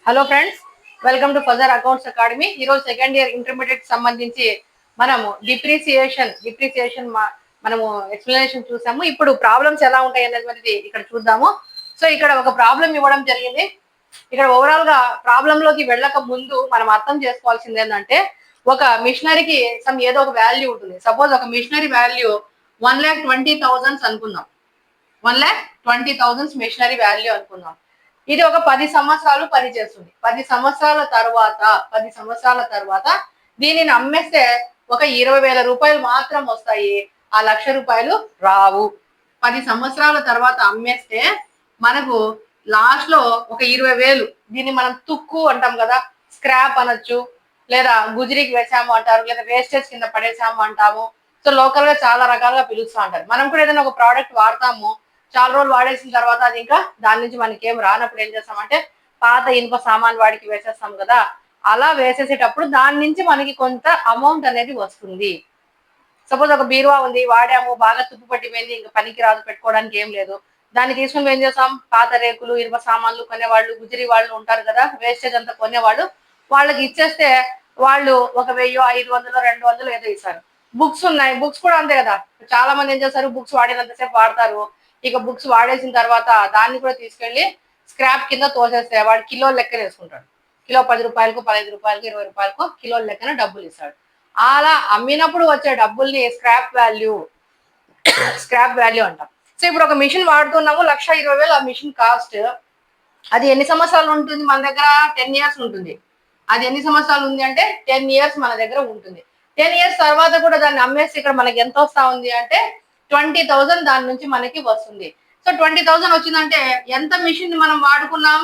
Hello friends, welcome to Fajr accounts academy. ఈరోజు second year intermediate సంబంధించి మనము డిప్రిసియేషన్ మనము ఎక్స్ప్లెనేషన్ చూసాము. ఇప్పుడు ప్రాబ్లమ్స్ ఎలా ఉంటాయి అనేది ఇక్కడ చూద్దాము. సో ఇక్కడ ఒక ప్రాబ్లం ఇవ్వడం జరిగింది. ఇక్కడ ఓవరాల్ గా ప్రాబ్లం లోకి వెళ్ళక ముందు మనం అర్థం చేసుకోవాల్సింది ఏంటంటే, ఒక మిషనరీకి ఏదో ఒక వాల్యూ ఉంటుంది. సపోజ్ ఒక మిషనరీ వాల్యూ 1,20,000 అనుకుందాం. 1,20,000 మిషనరీ వాల్యూ అనుకుందాం. ఇది ఒక 10 సంవత్సరాలు పనిచేస్తుంది. 10 సంవత్సరాల తర్వాత దీనిని అమ్మేస్తే ఒక 20,000 రూపాయలు మాత్రం వస్తాయి. ఆ 1,00,000 రూపాయలు రావు. 10 సంవత్సరాల తర్వాత అమ్మేస్తే మనకు లాస్ట్ లో ఒక 20,000, దీన్ని మనం తుక్కు అంటాం కదా, స్క్రాప్ అనొచ్చు, లేదా గుజరీకి వేసాము అంటారు, లేదా వేస్టేజ్ కింద పడేసాము అంటాము. సో లోకల్ గా చాలా రకాలుగా పిలుస్తూ ఉంటారు. మనం కూడా ఏదైనా ఒక ప్రోడక్ట్ వాడతాము, చాలా రోజులు వాడేసిన తర్వాత అది ఇంకా దాని నుంచి మనకి ఏం రానప్పుడు ఏం చేస్తామంటే పాత ఇనుప సామాన్ వాడికి వేసేస్తాం కదా. అలా వేసేసేటప్పుడు దాని నుంచి మనకి కొంత అమౌంట్ అనేది వస్తుంది. సపోజ్ ఒక బీరువా ఉంది, వాడాము, బాగా తుప్పు పట్టిపోయింది, ఇంకా పనికి రాదు, పెట్టుకోవడానికి ఏం లేదు. దాన్ని తీసుకుని ఏం చేస్తాం, పాత రేకులు, ఇనుప సామాన్లు కొనేవాళ్ళు, గుజరీ వాళ్ళు ఉంటారు కదా, వేస్టేజ్ అంతా కొనేవాళ్ళు, వాళ్ళకి ఇచ్చేస్తే వాళ్ళు ఒక 1,000, 500, 200 ఏదో ఇస్తారు. బుక్స్ ఉన్నాయి, బుక్స్ కూడా అంతే కదా. చాలా మంది ఏం చేస్తారు, బుక్స్ వాడినంతసేపు వాడతారు. ఇక బుక్స్ వాడేసిన తర్వాత దాన్ని కూడా తీసుకెళ్లి స్క్రాప్ కింద తోసేస్తే వాడు కిలో లెక్కన వేసుకుంటాడు. కిలో 10 రూపాయలకు, 15 రూపాయలకు, 20 రూపాయలకు కిలో లెక్కన డబ్బులు ఇస్తాడు. అలా అమ్మినప్పుడు వచ్చే డబ్బుల్ని స్క్రాప్ వాల్యూ అంటాం. సో ఇప్పుడు ఒక మిషన్ వాడుతున్నాము, 1,20,000 ఆ మిషన్ కాస్ట్. అది ఎన్ని సంవత్సరాలు ఉంటుంది మన దగ్గర? 10 ఇయర్స్ ఉంటుంది. అది ఎన్ని సంవత్సరాలు ఉంది అంటే 10 ఇయర్స్ మన దగ్గర ఉంటుంది. 10 ఇయర్స్ తర్వాత కూడా దాన్ని అమ్మేసి ఇక్కడ మనకి ఎంత వస్తా ఉంది అంటే 20,000 దాని నుంచి మనకి వస్తుంది. సో 20,000 వచ్చిందంటే ఎంత మిషన్ ని మనం వాడుకున్నాం?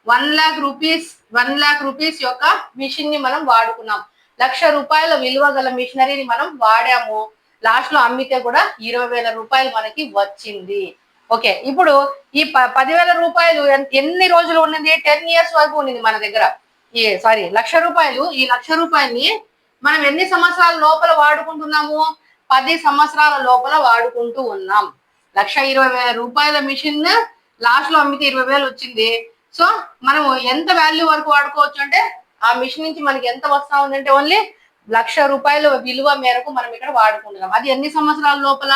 1,00,000 రూపీస్ యొక్క మిషన్ ని మనం వాడుకున్నాం. 1,00,000 రూపాయల విలువ గల మిషనరీని మనం వాడాము. లాస్ట్ లో అమ్మితే కూడా 20,000 రూపాయలు మనకి వచ్చింది. ఓకే, ఇప్పుడు ఈ 10,000 రూపాయలు ఎన్ని రోజులు ఉన్నది? 10 ఇయర్స్ వరకు ఉన్నది మన దగ్గర. 1,00,000 రూపాయలు. ఈ 1,00,000 రూపాయలని మనం ఎన్ని సంవత్సరాల లోపల వాడుకుంటున్నాము? 10 సంవత్సరాల లోపల వాడుకుంటూ ఉన్నాం. 1,20,000 రూపాయల మిషన్ లాస్ట్ లో అమ్మితే 20,000 వచ్చింది. సో మనము ఎంత వాల్యూ వరకు వాడుకోవచ్చు అంటే, ఆ మిషన్ నుంచి మనకి ఎంత వస్తా ఉందంటే ఓన్లీ 1,00,000 రూపాయల విలువ మేరకు మనం ఇక్కడ వాడుకుంటున్నాం. అది ఎన్ని సంవత్సరాల లోపల?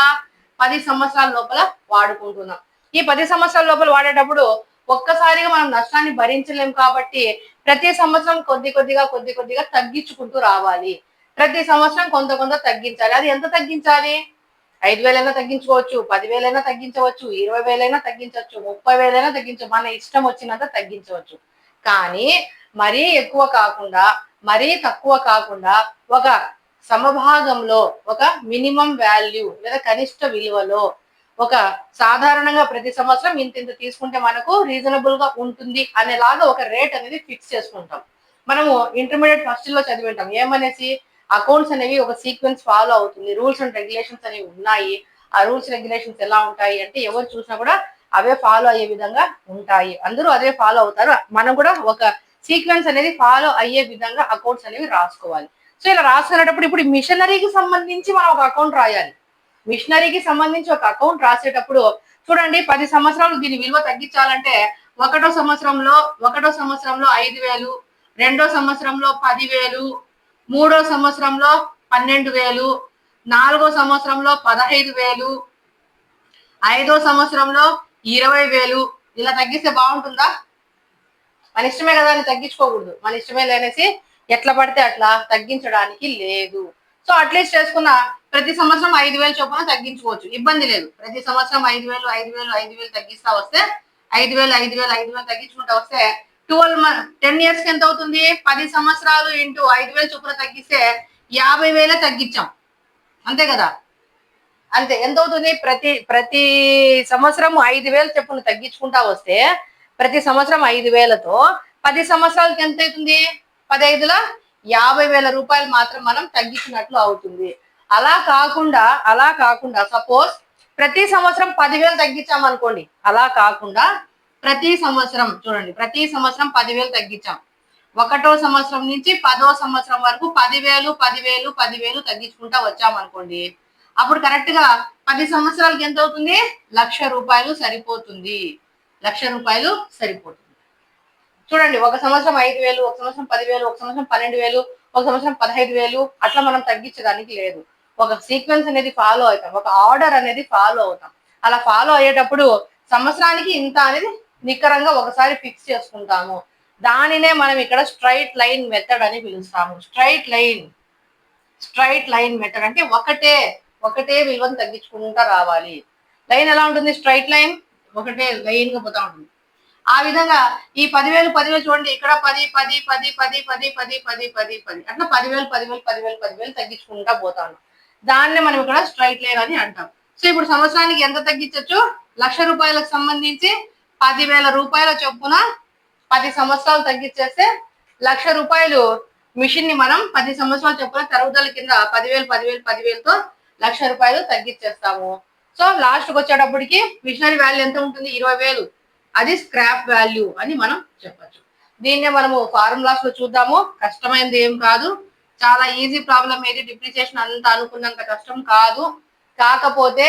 10 సంవత్సరాల లోపల వాడుకుంటున్నాం. ఈ 10 సంవత్సరాల లోపల వాడేటప్పుడు ఒక్కసారిగా మనం నష్టాన్ని భరించలేం కాబట్టి ప్రతి సంవత్సరం కొద్ది కొద్దిగా తగ్గించుకుంటూ రావాలి. ప్రతి సంవత్సరం కొంత తగ్గించాలి. అది ఎంత తగ్గించాలి? 5,000 తగ్గించుకోవచ్చు, 10,000 తగ్గించవచ్చు, 20,000 తగ్గించవచ్చు, 30,000 తగ్గించవచ్చు, మన ఇష్టం వచ్చినంత తగ్గించవచ్చు. కానీ మరీ ఎక్కువ కాకుండా, మరీ తక్కువ కాకుండా, ఒక సమభాగంలో, ఒక మినిమం వాల్యూ లేదా కనిష్ట విలువలో, ఒక సాధారణంగా ప్రతి సంవత్సరం ఇంత తీసుకుంటే మనకు రీజనబుల్ గా ఉంటుంది అనేలాగా ఒక రేట్ అనేది ఫిక్స్ చేసుకుంటాం. మనము ఇంటర్మీడియట్ ఫస్ట్ లో చదివింటాం ఏమనేసి, అకౌంట్స్ అనేవి ఒక సీక్వెన్స్ ఫాలో అవుతుంది, రూల్స్ అండ్ రెగ్యులేషన్స్ అనేవి ఉన్నాయి. ఆ రూల్స్ రెగ్యులేషన్స్ ఎలా ఉంటాయి అంటే ఎవరు చూసినా కూడా అవే ఫాలో అయ్యే విధంగా ఉంటాయి. అందరూ అదే ఫాలో అవుతారు. మనం కూడా ఒక సీక్వెన్స్ అనేది ఫాలో అయ్యే విధంగా అకౌంట్స్ అనేవి రాసుకోవాలి. సో ఇలా రాసుకునేటప్పుడు ఇప్పుడు మిషనరీకి సంబంధించి మనం ఒక అకౌంట్ రాయాలి. మిషనరీకి సంబంధించి ఒక అకౌంట్ రాసేటప్పుడు చూడండి, 10 సంవత్సరాలు దీని విలువ తగ్గించాలంటే ఒకటో సంవత్సరంలో 5,000, రెండో సంవత్సరంలో 10,000, మూడో సంవత్సరంలో 12,000, నాలుగో సంవత్సరంలో 15,000, ఐదో సంవత్సరంలో 20,000. ఇలా తగ్గిస్తే బాగుంటుందా? మన ఇష్టమే కదా అని తగ్గించుకోకూడదు. మన ఇష్టమే లేనేసి ఎట్లా పడితే అట్లా తగ్గించడానికి లేదు. సో అట్లీస్ట్ చేసుకున్న ప్రతి సంవత్సరం 5,000 చొప్పున తగ్గించుకోవచ్చు, ఇబ్బంది లేదు. ప్రతి సంవత్సరం 5,000 తగ్గిస్తా వస్తే 5,000 తగ్గించుకుంటా వస్తే 10 ఇయర్స్ కి ఎంత అవుతుంది? 10 సంవత్సరాలు ఇంటూ 5,000 చొప్పున తగ్గిస్తే 50,000 తగ్గించాం, అంతే కదా. అంతే. ఎంత అవుతుంది? ప్రతి సంవత్సరం 5,000 చొప్పున తగ్గించుకుంటా వస్తే ప్రతి సంవత్సరం 5,000తో 10 సంవత్సరాలకి ఎంత అవుతుంది? 15,50,000 రూపాయలు మాత్రం మనం తగ్గించినట్లు అవుతుంది. అలా కాకుండా సపోజ్ ప్రతి సంవత్సరం 10,000 తగ్గించాం అనుకోండి. అలా కాకుండా ప్రతి సంవత్సరం చూడండి, ప్రతి సంవత్సరం 10,000 తగ్గించాం. ఒకటో సంవత్సరం నుంచి 10వ సంవత్సరం వరకు 10,000 తగ్గించుకుంటా వచ్చామనుకోండి. అప్పుడు కరెక్ట్ గా 10 సంవత్సరాలకి ఎంత అవుతుంది? 1,00,000 రూపాయలు సరిపోతుంది. 1,00,000 రూపాయలు సరిపోతుంది. చూడండి, ఒక సంవత్సరం 5,000, ఒక సంవత్సరం 10,000, ఒక సంవత్సరం 12,000, ఒక సంవత్సరం 15,000 అట్లా మనం తగ్గించడానికి లేదు. ఒక సీక్వెన్స్ అనేది ఫాలో అవుతాం, ఒక ఆర్డర్ అనేది ఫాలో అవుతాం. అలా ఫాలో అయ్యేటప్పుడు సంవత్సరానికి ఇంత అనేది నికరంగా ఒకసారి ఫిక్స్ చేసుకుంటాము. దానినే మనం ఇక్కడ స్ట్రైట్ లైన్ మెథడ్ అని పిలుస్తాము. స్ట్రైట్ లైన్ మెథడ్ అంటే ఒకటే విలువను తగ్గించుకుంటా రావాలి. లైన్ ఎలా ఉంటుంది? స్ట్రైట్ లైన్ ఒకటే లైన్ గా పోతా ఉంటుంది. ఆ విధంగా ఈ 10,000 చూడండి, ఇక్కడ 10 10 10 10 10 10 10 10 10 అట్లా 10,000 తగ్గించుకుంటా పోతాను. దాన్నే మనం ఇక్కడ స్ట్రైట్ లైన్ అని అంటాం. సో ఇప్పుడు సంవత్సరానికి ఎంత తగ్గించవచ్చు? ₹1,00,000 సంబంధించి 10,000 రూపాయల చొప్పున 10 సంవత్సరాలు తగ్గించేస్తే ₹1,00,000 మిషన్ ని మనం 10 సంవత్సరాల చొప్పున తరుగుదల కింద 10,000తో ₹1,00,000 తగ్గించేస్తాము. సో లాస్ట్ కి వచ్చేటప్పటికి మిషనరీ వాల్యూ ఎంత ఉంటుంది? 20,000. అది స్క్రాప్ వాల్యూ అని మనం చెప్పచ్చు. దీన్నే మనము ఫార్ములాస్ లో చూద్దాము. కష్టమైనది ఏం కాదు, చాలా ఈజీ ప్రాబ్లం. ఏది డిప్రిసియేషన్ అంత అనుకున్నంత కష్టం కాదు. కాకపోతే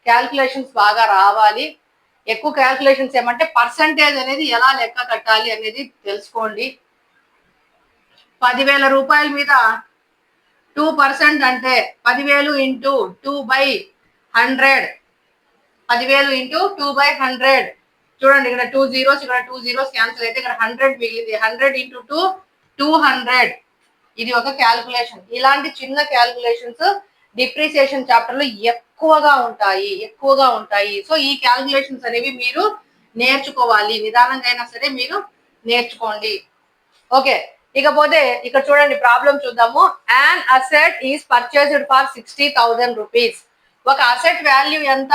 క్యాల్కులేషన్స్ బాగా రావాలి. ఎక్కువ క్యాల్కులేషన్స్ ఏమంటే పర్సంటేజ్ అనేది ఎలా లెక్క కట్టాలి అనేది తెలుసుకోండి. 10,000 రూపాయల మీద 2% అంటే 10,000 ఇంటూ 2/100. 10,000 ఇంటూ 2/100. చూడండి, ఇక్కడ 2 zeros, ఇక్కడ 2 zeros క్యాన్సిల్ అయితే ఇక్కడ 100 మిగిలింది. 100 ఇంటూ 2 200. ఇది ఒక క్యాల్కులేషన్. ఇలాంటి చిన్న క్యాల్కులేషన్స్ డిప్రిసియేషన్ చాప్టర్ లో ఎక్కువగా ఉంటాయి. సో ఈ క్యాల్కులేషన్స్ అనేవి మీరు నేర్చుకోవాలి. నిదానంగా అయినా సరే మీరు నేర్చుకోండి. ఓకే, ఇకపోతే ఇక్కడ చూడండి, ప్రాబ్లం చూద్దాము. An asset is purchased for 60,000 rupees. ఒక అసెట్ వాల్యూ ఎంత?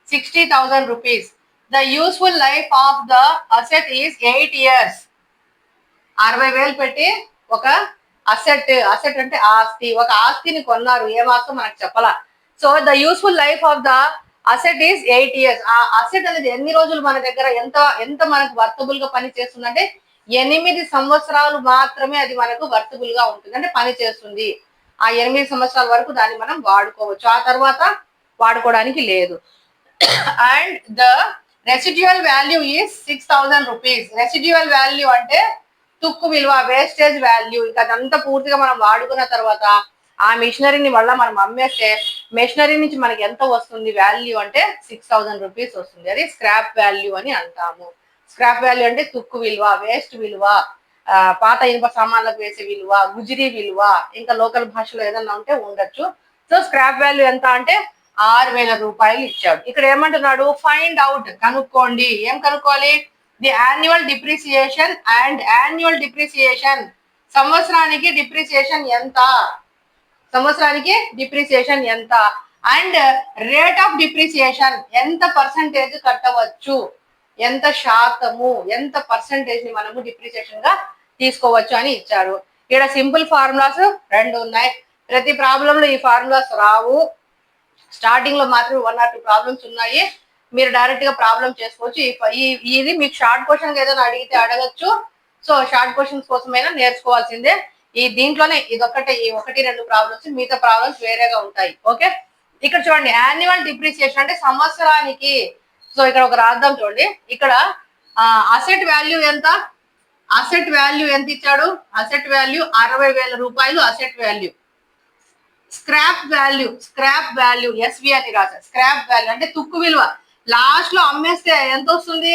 60,000 rupees. The useful life of the asset is 8 years. 60,000 పెట్టి ఒక అసెట్ అంటే ఆస్తి, ఒక ఆస్తిని కొన్నారు. ఏ మాసం మనకు చెప్పాల. So the useful life of the asset is 8 years. ఆ అసెట్ అనేది ఎన్ని రోజులు మన దగ్గర ఎంత మనకు వర్తబుల్ గా పని చేస్తుందంటే 8 సంవత్సరాలు మాత్రమే అది మనకు వర్తబుల్ గా ఉంటుంది, అంటే పని చేస్తుంది. ఆ 8 సంవత్సరాల వరకు దాన్ని మనం వాడుకోవచ్చు. ఆ తర్వాత వాడుకోవడానికి లేదు. And the residual value is 6,000 rupees. Residual value అంటే తుక్కు విలువ, వేస్టేజ్ వాల్యూ. ఇంకా అదంతా పూర్తిగా మనం వాడుకున్న తర్వాత ఆ మిషనరీని మళ్ళీ మనం అమ్మేస్తే మిషనరీ నుంచి మనకి ఎంత వస్తుంది వాల్యూ అంటే 6,000 రూపీస్ వస్తుంది. అది స్క్రాప్ వాల్యూ అని అంటాము. స్క్రాప్ వాల్యూ అంటే తుక్కు విలువ, వేస్ట్ విలువ, పాత ఇనుప సామాన్లకు వేసే విలువ, గుజిరీ విలువ, ఇంకా లోకల్ భాషలో ఏదన్నా ఉంటే ఉండొచ్చు. సో స్క్రాప్ వాల్యూ ఎంత అంటే 6,000 రూపాయలు ఇచ్చాడు. ఇక్కడ ఏమంటున్నాడు? ఫైండ్ అవుట్, కనుక్కోండి. ఏం కనుక్కోవాలి? The annual depreciation and annual depreciation. సంవత్సరానికి డిప్రిసియేషన్ ఎంత? అండ్ రేట్ ఆఫ్ డిప్రిసియేషన్, ఎంత పర్సంటేజ్ కట్టవచ్చు, ఎంత శాతము, ఎంత పర్సంటేజ్ ని మనము డిప్రిసియేషన్ గా తీసుకోవచ్చు అని ఇచ్చారు. ఇక్కడ సింపుల్ ఫార్ములాస్ 2 ఉన్నాయి. ప్రతి ప్రాబ్లం లో ఈ ఫార్ములాస్ రావు. స్టార్టింగ్ లో మాత్రం 1 or 2 ప్రాబ్లమ్స్ ఉన్నాయి. మీరు డైరెక్ట్ గా ప్రాబ్లం చేసుకోవచ్చు. ఇది మీకు షార్ట్ క్వశ్చన్ ఏదైనా అడిగితే అడగచ్చు. సో షార్ట్ క్వశ్చన్స్ కోసమైనా నేర్చుకోవాల్సిందే. దీంట్లోనే ఇదొక్కటే, ఈ 1-2 ప్రాబ్లమ్స్, మిగతా ప్రాబ్లమ్స్ వేరేగా ఉంటాయి. ఓకే, ఇక్కడ చూడండి, యాన్యువల్ డిప్రిసియేషన్ అంటే సంవత్సరానికి. సో ఇక్కడ ఒక రాద్దాం చూడండి. ఇక్కడ అసెట్ వాల్యూ ఎంత? అసెట్ వాల్యూ ఎంత ఇచ్చాడు? అసెట్ వాల్యూ 60,000 రూపాయలు asset value. Scrap value SV అని రాశారు. స్క్రాప్ వాల్యూ అంటే తుక్కు విలువ. లాస్ట్ లో అమ్మేస్తే ఎంత వస్తుంది?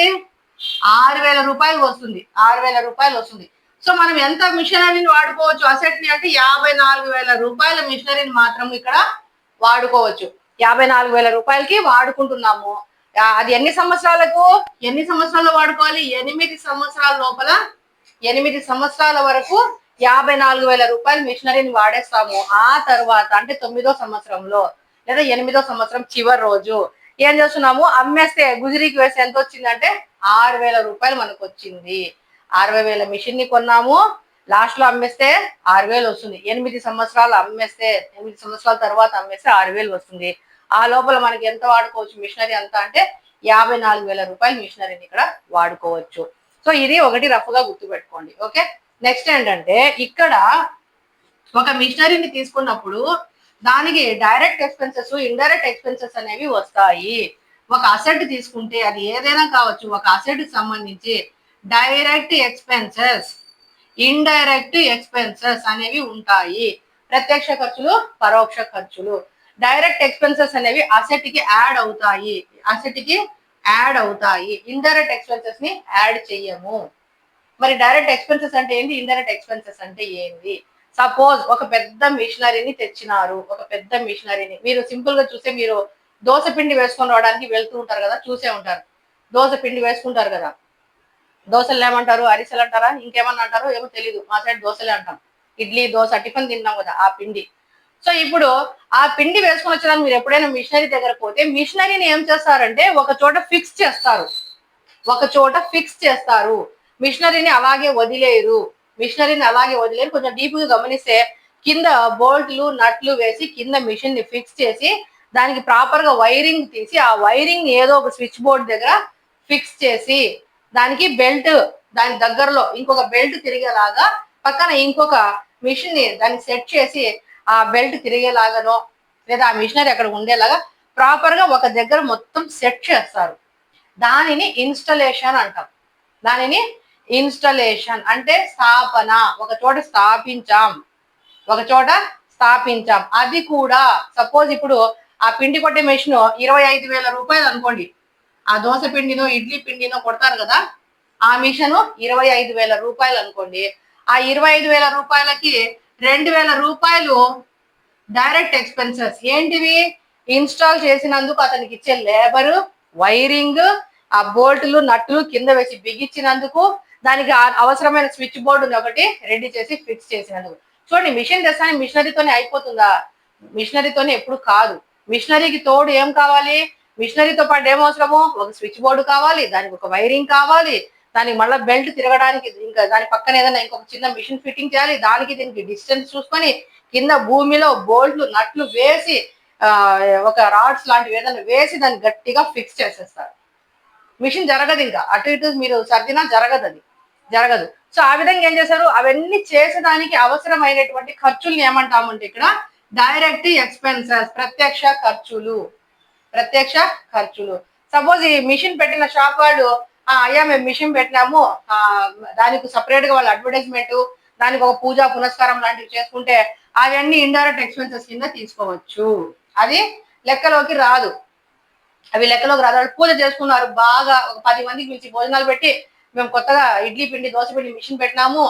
6,000 రూపాయలు వస్తుంది. 6,000 రూపాయలు వస్తుంది. సో మనం ఎంత మిషనరీని వాడుకోవచ్చు అసెట్ ని అంటే 54,000 రూపాయల మిషనరీని మాత్రం ఇక్కడ వాడుకోవచ్చు. 54,000 రూపాయలకి వాడుకుంటున్నాము. అది ఎన్ని సంవత్సరాల్లో వాడుకోవాలి? 8 సంవత్సరాల లోపల, 8 సంవత్సరాల వరకు 54,000 రూపాయలు మిషనరీని వాడేస్తాము. ఆ తర్వాత అంటే 9వ సంవత్సరంలో లేదా 8వ సంవత్సరం చివరి రోజు ఏం చేస్తున్నాము? అమ్మేస్తే గుజరీకి వేసి ఎంత వచ్చిందంటే 6,000 రూపాయలు మనకు వచ్చింది. 60,000 మిషన్ ని కొన్నాము, లాస్ట్ లో అమ్మేస్తే 6,000 వస్తుంది. 8 సంవత్సరాలు అమ్మేస్తే, 8 సంవత్సరాల తర్వాత అమ్మేస్తే 6,000 వస్తుంది. ఆ లోపల మనకి ఎంత వాడుకోవచ్చు మిషనరీ అంతా అంటే 54,000 రూపాయలు మిషనరీని ఇక్కడ వాడుకోవచ్చు. సో ఇది ఒకటి రఫ్ గా గుర్తుపెట్టుకోండి. ఓకే, నెక్స్ట్ ఏంటంటే ఇక్కడ ఒక మిషనరీని తీసుకున్నప్పుడు దానికి డైరెక్ట్ ఎక్స్పెన్సెస్, ఇండైరెక్ట్ ఎక్స్పెన్సెస్ అనేవి వస్తాయి. ఒక అసెట్ తీసుకుంటే అది ఏదైనా కావచ్చు, ఒక అసెట్ కి సంబంధించి డైరెక్ట్ ఎక్స్పెన్సెస్, ఇండైరెక్ట్ ఎక్స్పెన్సెస్ అనేవి ఉంటాయి. ప్రత్యక్ష ఖర్చులు, పరోక్ష ఖర్చులు. డైరెక్ట్ ఎక్స్పెన్సెస్ అనేవి అసెట్ కి యాడ్ అవుతాయి, ఇండైరెక్ట్ ఎక్స్పెన్సెస్ ని యాడ్ చెయ్యము. మరి డైరెక్ట్ ఎక్స్పెన్సెస్ అంటే ఏంటి, ఇండైరెక్ట్ ఎక్స్పెన్సెస్ అంటే ఏంటి? సపోజ్ ఒక పెద్ద మిషనరీని తెచ్చినారు, మీరు సింపుల్ గా చూస్తే, మీరు దోశ పిండి వేసుకొని రావడానికి వెళ్తూ ఉంటారు కదా, చూసే ఉంటారు. దోశ పిండి వేసుకుంటారు కదా, దోశలు ఏమంటారు, అరిసెలు అంటారా, ఇంకేమన్నా అంటారు ఏమో తెలీదు, మా సైడ్ దోశలే అంటాం. ఇడ్లీ దోశ టిఫిన్ తిన్నాం కదా ఆ పిండి. సో ఇప్పుడు ఆ పిండి వేసుకొని వచ్చడానికి మీరు ఎప్పుడైనా మిషనరీ దగ్గర పోతే, మిషనరీని ఏం చేస్తారంటే ఒక చోట ఫిక్స్ చేస్తారు, మిషనరీని అలాగే వదిలేరు. కొంచెం డీప్ గా గమనిస్తే కింద బోల్ట్లు నట్లు వేసి కింద మిషన్ ని ఫిక్స్ చేసి దానికి ప్రాపర్ గా వైరింగ్ తీసి ఆ వైరింగ్ ఏదో ఒక స్విచ్ బోర్డ్ దగ్గర ఫిక్స్ చేసి దానికి బెల్ట్, దాని దగ్గరలో ఇంకొక బెల్ట్ తిరిగేలాగా పక్కన ఇంకొక మిషన్ ని దాన్ని సెట్ చేసి ఆ బెల్ట్ తిరిగేలాగానో లేదా ఆ మిషనరీ అక్కడ ఉండేలాగా ప్రాపర్ గా ఒక దగ్గర మొత్తం సెట్ చేస్తారు. దానిని ఇన్స్టలేషన్ అంటాం. అంటే స్థాపన, ఒక చోట స్థాపించాం. అది కూడా సపోజ్ ఇప్పుడు ఆ పిండి కొట్టే మెషిన్ 25,000 రూపాయలు అనుకోండి. ఆ దోశ పిండినో ఇడ్లీ పిండినో కొడతారు కదా, ఆ మిషన్ 25,000 రూపాయలు అనుకోండి. ఆ 25,000 రూపాయలకి 2,000 రూపాయలు డైరెక్ట్ ఎక్స్పెన్సెస్. ఏంటివి? ఇన్స్టాల్ చేసినందుకు అతనికి ఇచ్చే లేబర్, వైరింగ్, ఆ బోల్ట్లు నట్లు కింద వేసి బిగించినందుకు, దానికి అవసరమైన స్విచ్ బోర్డు ఒకటి రెడీ చేసి ఫిక్స్ చేసినందుకు. చూడండి, మిషన్ తెస్తానే మిషనరీతోనే అయిపోతుందా? మిషనరీతోనే ఎప్పుడు కాదు. మిషనరీకి తోడు ఏం కావాలి? మిషనరీతో పాటు ఏమవసరము? ఒక స్విచ్ బోర్డు కావాలి, దానికి ఒక వైరింగ్ కావాలి, దానికి మళ్ళీ బెల్ట్ తిరగడానికి ఇంకా దాని పక్కన ఏదైనా ఇంకొక చిన్న మిషన్ ఫిట్టింగ్ చేయాలి, దానికి దీనికి డిస్టెన్స్ చూసుకొని కింద భూమిలో బోల్ట్లు నట్లు వేసి ఒక రాడ్స్ లాంటివి ఏదైనా వేసి దాన్ని గట్టిగా ఫిక్స్ చేసేస్తారు. మిషన్ జరగదు, ఇంకా అటు ఇటు మీరు సర్దినా జరగదు. సో ఆ విధంగా ఏం చేశారు, అవన్నీ చేసేదానికి అవసరమైనటువంటి ఖర్చుల్ని ఏమంటామంటే ఇక్కడ డైరెక్ట్ ఎక్స్పెన్సెస్, ప్రత్యక్ష ఖర్చులు. సపోజ్ ఈ మిషన్ పెట్టిన షాప్ వాడు, అయ్యా మేము మిషన్ పెట్టినాము, దానికి సపరేట్ గా వాళ్ళ అడ్వర్టైజ్మెంట్, దానికి ఒక పూజా పునస్కారం లాంటివి చేసుకుంటే అవన్నీ ఇండైరెక్ట్ ఎక్స్పెన్సెస్ కింద తీసుకోవచ్చు. అది లెక్కలోకి రాదు. పూజ చేసుకున్నారు, బాగా ఒక 10 మందికి పిలిచి భోజనాలు పెట్టి, మేము కొత్తగా ఇడ్లీ పిండి దోశ పిండి మిషన్ పెట్టినాము,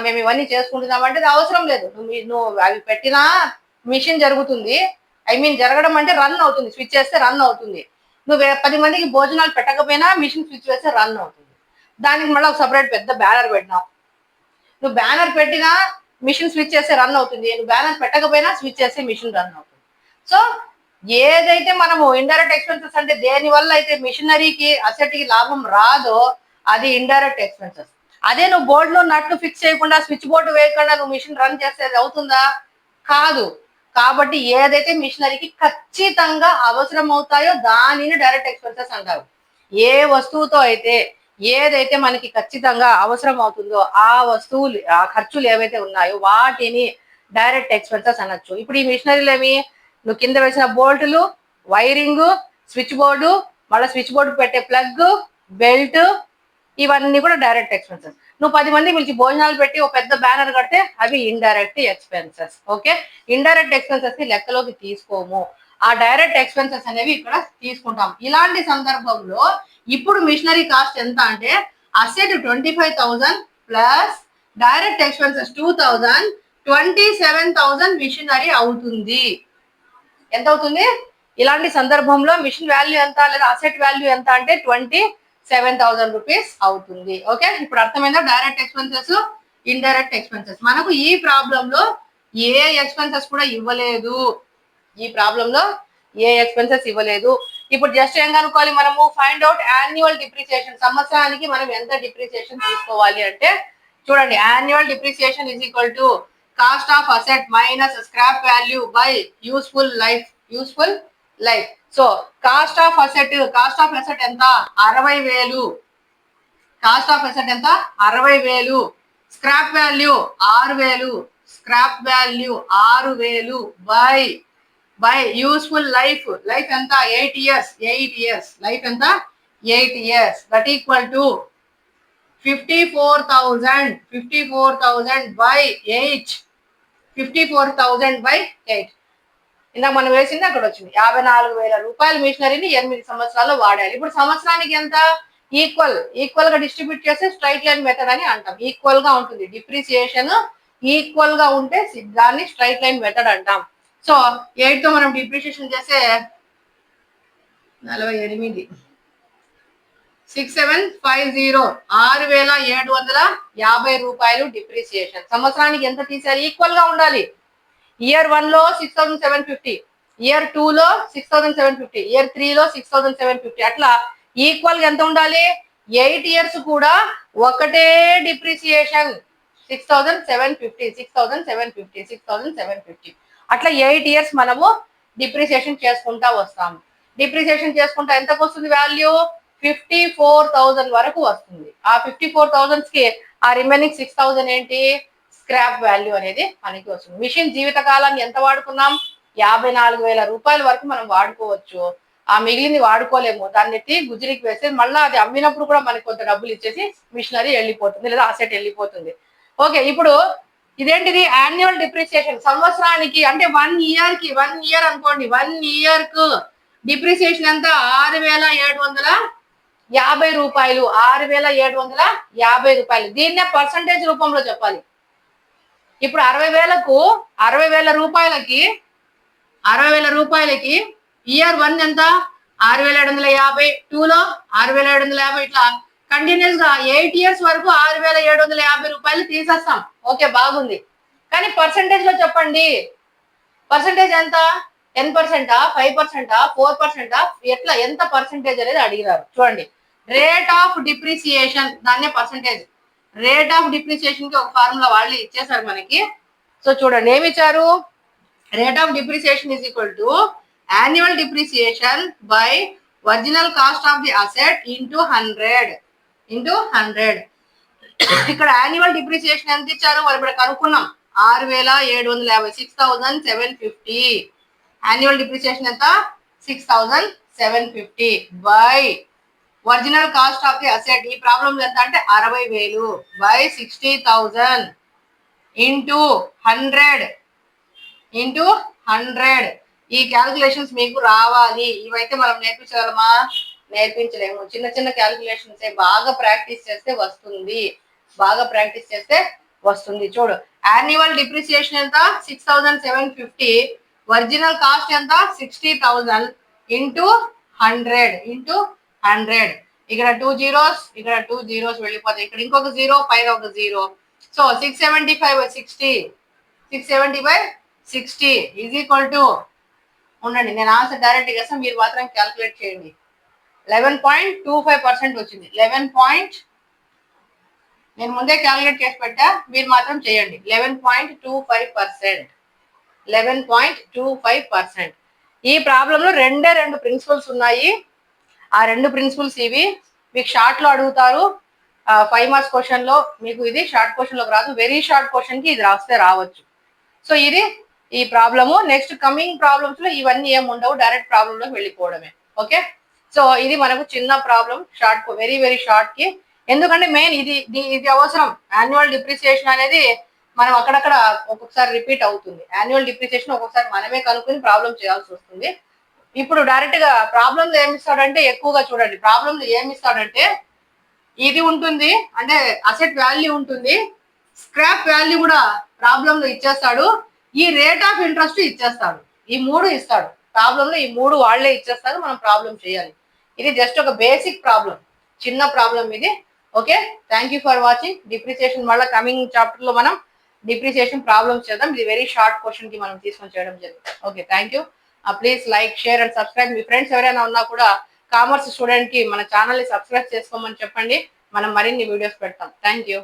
మేము ఇవన్నీ చేసుకుంటున్నాం అంటే అది అవసరం లేదు. నువ్వు అవి పెట్టినా మిషన్ జరుగుతుంది. జరగడం అంటే రన్ అవుతుంది, స్విచ్ చేస్తే రన్ అవుతుంది. నువ్వు 10 మందికి భోజనాలు పెట్టకపోయినా మిషన్ స్విచ్ వేస్తే రన్ అవుతుంది. దానికి మళ్ళీ ఒక సపరేట్ పెద్ద బ్యానర్ పెట్టినావు. నువ్వు బ్యానర్ పెట్టినా మిషన్ స్విచ్ చేస్తే రన్ అవుతుంది, నువ్వు బ్యానర్ పెట్టకపోయినా స్విచ్ చేస్తే మిషన్ రన్ అవుతుంది. సో ఏదైతే మనము ఇండైరెక్ట్ ఎక్స్పెన్సెస్ అంటే దేని వల్ల అయితే మిషనరీకి అసెట్ కి లాభం రాదో అది ఇండైరెక్ట్ ఎక్స్పెన్సెస్. అదే నువ్వు బోర్డు లో నట్లు ఫిక్స్ చేయకుండా స్విచ్ బోర్డు వేయకుండా నువ్వు మిషన్ రన్ చేస్తే అవుతుందా? కాదు. కాబట్టి ఏదైతే మిషనరీకి ఖచ్చితంగా అవసరం అవుతాయో దానిని డైరెక్ట్ ఎక్స్పెన్సెస్ అంటారు. ఏ వస్తువుతో అయితే ఏదైతే మనకి ఖచ్చితంగా అవసరం అవుతుందో ఆ వస్తువులు, ఆ ఖర్చులు ఏవైతే ఉన్నాయో వాటిని డైరెక్ట్ ఎక్స్పెన్సెస్ అనొచ్చు. ఇప్పుడు ఈ మిషనరీలు ఏమి, నువ్వు కింద వేసిన బోల్టులు, వైరింగ్, స్విచ్ బోర్డు, మళ్ళీ స్విచ్ బోర్డు పెట్టే ప్లగ్, బెల్ట్, ఇవన్నీ కూడా డైరెక్ట్ ఎక్స్పెన్సెస్. నువ్వు 10 మంది పిలిచి భోజనాలు పెట్టి ఒక పెద్ద బ్యానర్ కడితే అవి indirect expenses. Okay, indirect expenses ని లెక్కలోకి తీసుకోము, ఆ డైరెక్ట్ ఎక్స్పెన్సెస్ అనేవి ఇక్కడ తీసుకుంటాం. ఇలాంటి సందర్భంలో ఇప్పుడు మిషనరీ కాస్ట్ ఎంత అంటే asset 25,000 plus direct expenses 2,000, 27,000 machinery అవుతుంది. ఎంత అవుతుంది? ఇలాంటి సందర్భంలో మిషన్ వాల్యూ ఎంత లేదా అసెట్ వాల్యూ ఎంత అంటే 27,000 రూపీస్ అవుతుంది. ఓకే, ఇప్పుడు అర్థమైందా? Direct expenses, indirect expenses. మనకు ఈ ప్రాబ్లం లో ఏ ఎక్స్పెన్సెస్ కూడా ఇవ్వలేదు. ఇప్పుడు జస్ట్ ఏం కనుక్కోవాలి మనము? Find out annual depreciation. సంవత్సరానికి మనం ఎంత డిప్రిసియేషన్ తీసుకోవాలి అంటే చూడండి, annual depreciation is equal to cost of asset minus scrap value by useful life. So cost of asset ఎంత? 60,000. కాస్ట్ ఆఫ్ అసెట్ ఎంత? 60,000. Scrap value 6,000 by useful life ఎంత? 8 years. Life ఎంత? 8 years. That equal to 54,000 by 8. 54,000 by 8. ఇందాక మనం వేసింది అక్కడ వచ్చింది. 54,000 రూపాయల మిషనరీని 8 సంవత్సరాల్లో వాడాలి. ఇప్పుడు సంవత్సరానికి ఎంత? ఈక్వల్ గా డిస్ట్రిబ్యూట్ చేస్తే స్ట్రైట్ లైన్ మెథడ్ అని అంటాం. ఈక్వల్ గా ఉంటుంది డిప్రిసియేషన్, ఈక్వల్ గా ఉంటే దాన్ని స్ట్రైట్ లైన్ మెథడ్ అంటాం. సో 8 తో మనం డిప్రిసియేషన్ చేస్తే 48 6750 6,750 రూపాయలు డిప్రిసియేషన్. సంవత్సరానికి ఎంత తీసారు? ఈక్వల్ గా ఉండాలి. ఇయర్ 1 లో 6,750, ఇయర్ 2 లో 6,750, ఇయర్ 3 లో 6,750, అట్లా ఈక్వల్ గా ఎంత ఉండాలి? 8 ఇయర్స్ కూడా ఒకటే డిప్రిసియేషన్ 6,750 అట్లా 8 ఇయర్స్ మనము డిప్రిసియేషన్ చేసుకుంటా వస్తాము. డిప్రిసియేషన్ చేసుకుంటా ఎంతకు వస్తుంది వాల్యూ? 54,000 వరకు వస్తుంది. ఆ 54,000 కి ఆ రిమైనింగ్ 6,000 ఏంటి? స్క్రాప్ వాల్యూ అనేది మనకి వస్తుంది. మిషన్ జీవిత కాలాన్ని ఎంత వాడుకున్నాం? 54,000 రూపాయల వరకు మనం వాడుకోవచ్చు. ఆ మిగిలింది వాడుకోలేము, దాన్ని ఎత్తి గుజరికి వేస్తే మళ్ళీ అది అమ్మినప్పుడు కూడా మనకి కొంత డబ్బులు ఇచ్చేసి మిషనరీ వెళ్ళిపోతుంది, లేదా అసెట్ వెళ్ళిపోతుంది. ఓకే, ఇప్పుడు ఇదేంటిది? Annual depreciation. సంవత్సరానికి అంటే 1 ఇయర్ అనుకోండి, 1 ఇయర్ కు డిప్రిసియేషన్ ఎంత? 6,750 రూపాయలు. 6,750 రూపాయలు. దీన్నే పర్సంటేజ్ రూపంలో చెప్పాలి. ఇప్పుడు 60,000 రూపాయలకి ఇయర్ 1 ఎంత? 6,750, 2 లో 6,750, ఇట్లా కంటిన్యూస్ గా 8 ఇయర్స్ వరకు 6,750 రూపాయలు తీసేస్తాం. ఓకే, బాగుంది. కానీ పర్సంటేజ్ లో చెప్పండి. పర్సంటేజ్ ఎంత? 10%, 5%, 4%, ఎట్లా ఎంత పర్సంటేజ్ అనేది అడిగినారు. చూడండి, రేట్ ఆఫ్ డిప్రిసియేషన్, దాన్నే పర్సంటేజ్. రేట్ ఆఫ్ డిప్రిసియేషన్ కి ఒక ఫార్ములా వాళ్ళు ఇచ్చేసారు మనకి. సో చూడండి ఏమి ఇచ్చారు? Rate of depreciation is equal to annual depreciation by original cost of the asset into 100. ఇక్కడ యాన్యువల్ డిప్రిసియేషన్ ఎంత ఇచ్చారు? మరి ఇప్పుడు కనుక్కున్నాం. 6,750, 6,750. యాన్యువల్ డిప్రిసియేషన్ ఎంత? 6,750 by original cost of the asset, ఈ ప్రాబ్లం ఎంత అంటే 60,000 బై 60,000 ఇంటూ 100. ఈ క్యాల్కులేషన్స్ మీకు రావాలి. ఇవైతే మనం నేర్పించగలమా? నేర్పించలేము. చిన్న చిన్న క్యాల్కులేషన్స్ బాగా ప్రాక్టీస్ చేస్తే వస్తుంది. చూడు, యాన్యువల్ డిప్రిసియేషన్ ఎంత? 6,750. ఒరిజినల్ కాస్ట్ ఎంత? 60,000 ఇంటూ 100. ఇక్కడ 2 zeros వెళ్ళిపోతాయి. ఇక్కడ ఇంకొక 0, పైన ఒక 0. సో 670/60 ఈజ్ ఈక్వల్ టు, ఉండండి నేను ఆన్సర్ డైరెక్ట్ చేస్తాను, మీరు మాత్రం క్యాల్కులేట్ చేయండి. 11.25% వచ్చింది. నేను ముందే క్యాల్కులేట్ చేసి పెట్టా, మీరు మాత్రం చేయండి. 11.25%. ఈ ప్రాబ్లంలో 2 ప్రిన్సిపల్స్ ఉన్నాయి. ఆ 2 ప్రిన్సిపల్స్ ఇవి. మీకు షార్ట్ లో అడుగుతారు. 5 మార్క్స్ క్వశ్చన్ లో మీకు ఇది షార్ట్ క్వశ్చన్ లోకి రాదు, వెరీ షార్ట్ క్వశ్చన్ కి ఇది రాస్తే రావచ్చు. సో ఇది ఈ ప్రాబ్లము. నెక్స్ట్ కమింగ్ ప్రాబ్లమ్స్ లో ఇవన్నీ ఏమి ఉండవు, డైరెక్ట్ ప్రాబ్లమ్ లోకి వెళ్ళిపోవడమే. ఓకే, సో ఇది మనకు చిన్న ప్రాబ్లం, షార్ట్, వెరీ షార్ట్ కి. ఎందుకంటే మెయిన్ ఇది అవసరం. యాన్యువల్ డిప్రిసియేషన్ అనేది మనం అక్కడక్కడ ఒక్కొక్కసారి రిపీట్ అవుతుంది. యాన్యువల్ డిప్రిసియేషన్ ఒక్కొక్కసారి మనమే కనుక్కొని ప్రాబ్లం చేయాల్సి వస్తుంది. ఇప్పుడు డైరెక్ట్ గా ప్రాబ్లంలో ఏమిస్తాడంటే, ఎక్కువగా చూడండి, ప్రాబ్లంలో ఏమిస్తాడంటే ఇది ఉంటుంది, అంటే అసెట్ వాల్యూ ఉంటుంది, స్క్రాప్ వాల్యూ కూడా ప్రాబ్లంలో ఇచ్చేస్తాడు, ఈ రేట్ ఆఫ్ ఇంట్రెస్ట్ ఇచ్చేస్తాడు. ఈ 3 ఇస్తాడు ప్రాబ్లంలో. ఈ 3 వాళ్లే ఇచ్చేస్తారు, మనం ప్రాబ్లం చేయాలి. ఇది జస్ట్ ఒక బేసిక్ ప్రాబ్లం, చిన్న ప్రాబ్లం ఇది. Okay, thank you for watching. Depreciation మళ్ళీ కమింగ్ చాప్టర్ లో మనం డిప్రిసియేషన్ ప్రాబ్లమ్స్ చేద్దాం. ఇది వెరీ షార్ట్ క్వశ్చన్ కి మనం తీసుకొని చేయడం జరిగింది. Okay, thank you. Please like, share and subscribe. Me friends ఎవరైనా ఉన్నా కూడా కామర్స్ స్టూడెంట్ కి మన ఛానల్ ని సబ్స్క్రైబ్ చేసుకోమని చెప్పండి. మనం మరిన్ని వీడియోస్ పెడతాం. Thank you.